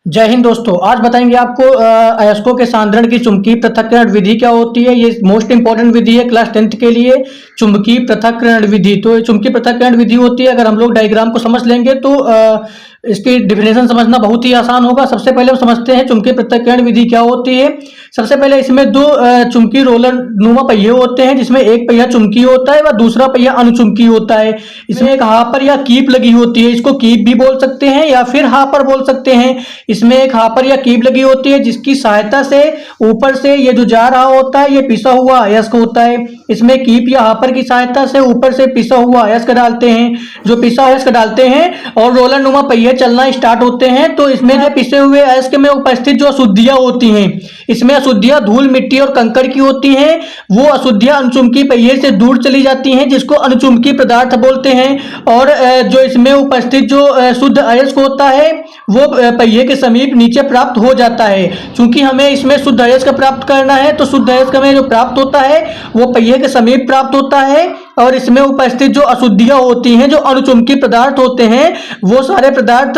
जय हिंद दोस्तों। आज बताएंगे आपको अयस्कों के सांद्रण की चुंबकीय पृथक्करण विधि क्या होती है। ये मोस्ट इंपॉर्टेंट विधि है क्लास 10th के लिए, चुंबकीय पृथक्करण विधि। तो ये चुंबकीय पृथक्करण विधि होती है, अगर हम लोग डायग्राम को समझ लेंगे तो इसकी डिफिनेशन समझना बहुत ही आसान होगा। सबसे पहले हम समझते हैं चुंबकीय पृथक्करण विधि क्या होती है। सबसे पहले इसमें दो चुंबकीय रोलर नुमा पहिए होते हैं, जिसमें एक पहिया चुंबकीय होता है व दूसरा पहिया अनुचुंबकीय होता है। इसमें एक हापर या कीप लगी होती है, इसको कीप भी बोल सकते हैं या फिर हापर बोल सकते हैं। इसमें एक हापर या कीप लगी होती है, जिसकी सहायता से ऊपर से ये जो जा रहा होता है ये पिसा हुआ अयस्क होता है। इसमें कीप या हापर की सहायता से ऊपर से पिसा हुआ अयस्क डालते हैं। जो पिसा अयस्क डालते हैं और रोलर नुमा पहिए चलना स्टार्ट होते हैं, तो इसमें जो पिसे हुए अयस्क में उपस्थित जो अशुद्धियां होती हैं, इसमें अशुद्धियां धूल, मिट्टी और कंकड़ की होती हैं। वो अशुद्धियां अनुचुंबकीय पहिए से दूर चली जाती हैं, जिसको अनुचुंबकीय पदार्थ बोलते हैं। और जो इसमें उपस्थित जो शुद्ध अयस्क होता है वो पहिए के समीप नीचे प्राप्त हो जाता है। चूंकि हमें इसमें शुद्ध अयस्क प्राप्त करना है, तो शुद्ध अयस्क हमें जो प्राप्त होता है वो पहिए के समीप प्राप्त होता है। और इसमें उपस्थित जो अशुद्धियां होती हैं, जो अनुचुंबकीय पदार्थ होते हैं, वो सारे पदार्थ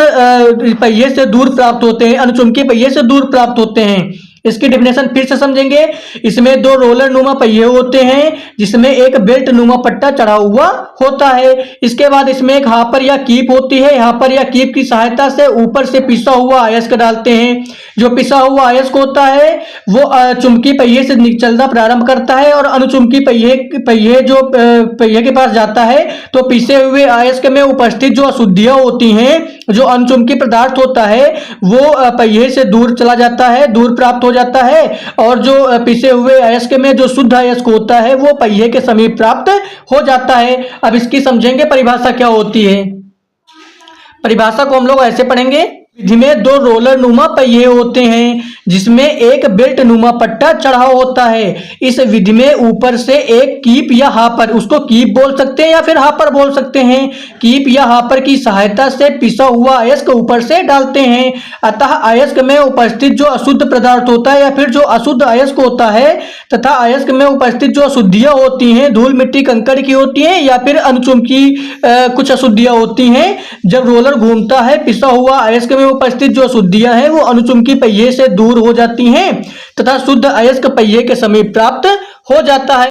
पहिए से दूर प्राप्त होते हैं, अनुचुंबकीय पहिए से दूर प्राप्त होते हैं। इसकी डेफिनेशन फिर से समझेंगे। इसमें दो रोलर नुमा पहिए होते हैं, जिसमें एक बेल्ट नुमा पट्टा चढ़ा हुआ होता है। इसके बाद इसमें एक हापर या कीप होती है। हापर या कीप की सहायता से ऊपर से पिसा हुआ अयस्क डालते हैं। जो पिसा हुआ अयस्क होता है वो चुंबकीय पहिए से चलना प्रारंभ करता है और अनुचुंबकीय पहिए के पास जाता है। तो पिसे हुए अयस्क में उपस्थित जो अशुद्धियां होती हैं, जो अनुचुंबकीय पदार्थ होता है, वो पहिए से दूर चला जाता है, दूर प्राप्त हो जाता है। और जो पिसे हुए अयस्क में जो शुद्ध अयस्क होता है वो पहिए के समीप प्राप्त हो जाता है। अब इसकी समझेंगे परिभाषा क्या होती है। परिभाषा को हम लोग ऐसे पढ़ेंगे। विधि में दो रोलर नुमा पहिए होते हैं, जिसमें एक बेल्ट नुमा पट्टा चढ़ा होता है। इस विधि में ऊपर से एक कीप या हापर, उसको कीप बोल सकते हैं या फिर हापर बोल सकते हैं, कीप या हापर की सहायता से पिसा हुआ अयस्क ऊपर से डालते हैं। अतः अयस्क में उपस्थित जो अशुद्ध पदार्थ होता है या फिर जो अशुद्ध अयस्क होता है तथा अयस्क में उपस्थित जो अशुद्धियां होती हैं, धूल, मिट्टी, कंकड़ की होती हैं या फिर अनुचुंबकीय कुछ अशुद्धियां होती हैं, जब रोलर घूमता है पिसा हुआ अयस्क में उपस्थित जो अशुद्धियां हैं वो अनुचुंबकीय पहिए से दूर हो जाती हैं तथा शुद्ध अयस्क पहिए के समीप प्राप्त हो जाता है।